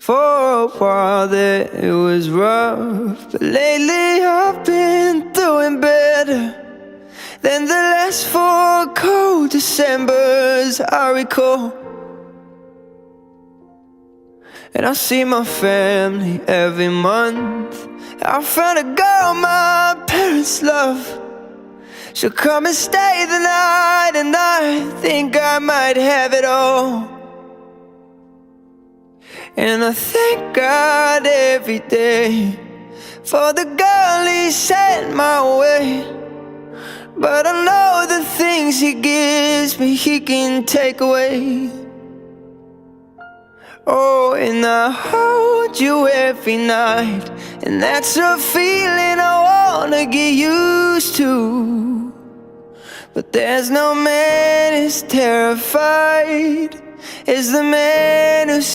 For a while there it was rough, but lately I've been doing better than the last 4 cold Decembers I recall. And I see my family every month. I found a girl my parents love. She'll come and stay the night, and I think I might have it all. And I thank God every day for the girl He sent my way. But I know the things He gives me He can take away. Oh, and I hold you every night, and that's a feeling I wanna get used to. But there's no man as terrified as the man who